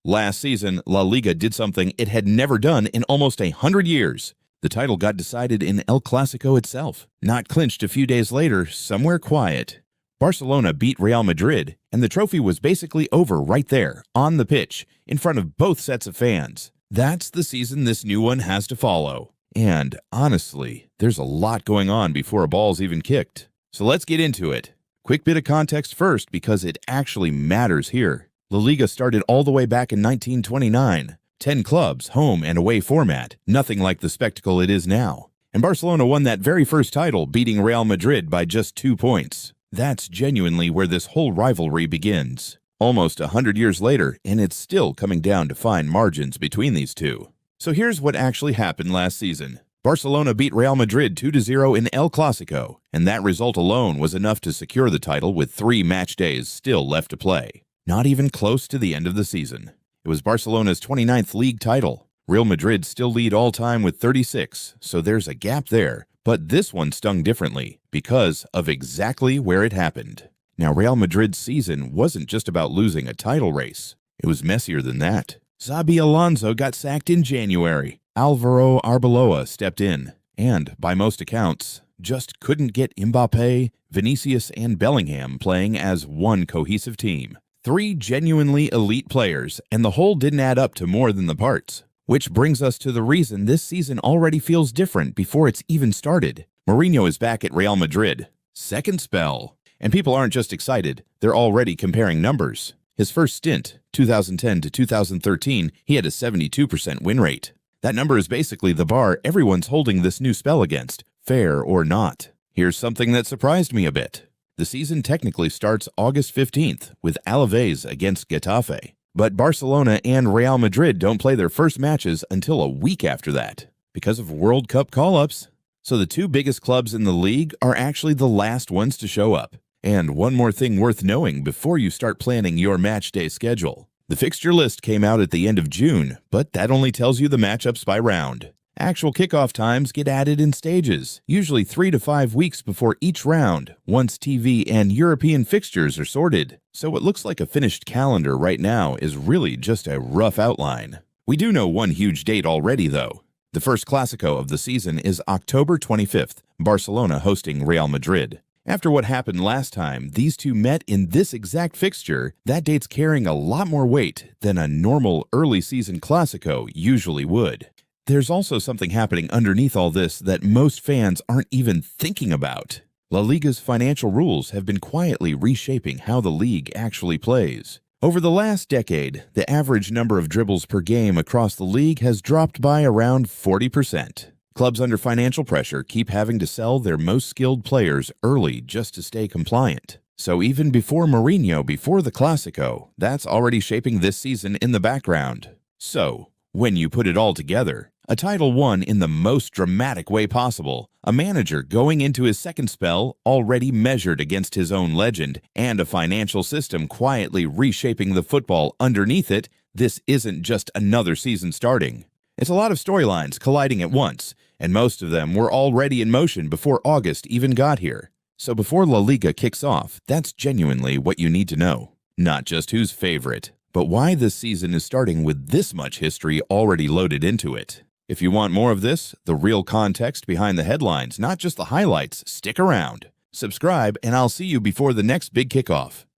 Last season, La Liga did something it had never done in almost 100 years. The title got decided in El Clásico itself, not clinched a few days later, somewhere quiet. Barcelona beat Real Madrid, and the trophy was basically over right there, on the pitch, in front of both sets of fans. That's the season this new one has to follow. And, honestly, there's a lot going on before a ball's even kicked. So let's get into it. Quick bit of context first, because it actually matters here. La Liga started all the way back in 1929. 10 clubs, home and away format, nothing like the spectacle it is now. And Barcelona won that very first title, beating Real Madrid by just 2 points. That's genuinely where this whole rivalry begins. Almost 100 years later, and it's still coming down to fine margins between these two. So here's what actually happened last season. Barcelona beat Real Madrid 2-0 in El Clásico, and that result alone was enough to secure the title with 3 match days still left to play. Not even close to the end of the season. It was Barcelona's 29th league title. Real Madrid still lead all time with 36, so there's a gap there. But this one stung differently because of exactly where it happened. Now, Real Madrid's season wasn't just about losing a title race. It was messier than that. Xabi Alonso got sacked in January. Álvaro Arbeloa stepped in, and, by most accounts, just couldn't get Mbappé, Vinicius, and Bellingham playing as one cohesive team. 3 genuinely elite players, and the whole didn't add up to more than the parts. Which brings us to the reason this season already feels different before it's even started. Mourinho is back at Real Madrid. Second spell. And people aren't just excited, they're already comparing numbers. His first stint, 2010 to 2013, he had a 72% win rate. That number is basically the bar everyone's holding this new spell against, fair or not. Here's something that surprised me a bit. The season technically starts August 15th with Alaves against Getafe. But Barcelona and Real Madrid don't play their first matches until a week after that, because of World Cup call-ups. So the 2 biggest clubs in the league are actually the last ones to show up. And one more thing worth knowing before you start planning your match day schedule. The fixture list came out at the end of June, but that only tells you the matchups by round. Actual kickoff times get added in stages, usually 3 to 5 weeks before each round, once TV and European fixtures are sorted. So what looks like a finished calendar right now is really just a rough outline. We do know one huge date already, though. The first Clásico of the season is October 25th, Barcelona hosting Real Madrid. After what happened last time, these two met in this exact fixture. That date's carrying a lot more weight than a normal early season Clásico usually would. There's also something happening underneath all this that most fans aren't even thinking about. La Liga's financial rules have been quietly reshaping how the league actually plays. Over the last decade, the average number of dribbles per game across the league has dropped by around 40%. Clubs under financial pressure keep having to sell their most skilled players early just to stay compliant. So even before Mourinho, before the Clásico, that's already shaping this season in the background. So, when you put it all together, a title won in the most dramatic way possible, a manager going into his second spell already measured against his own legend, and a financial system quietly reshaping the football underneath it, this isn't just another season starting. It's a lot of storylines colliding at once, and most of them were already in motion before August even got here. So before La Liga kicks off, that's genuinely what you need to know. Not just who's favorite, but why this season is starting with this much history already loaded into it. If you want more of this, the real context behind the headlines, not just the highlights, stick around. Subscribe, and I'll see you before the next big kickoff.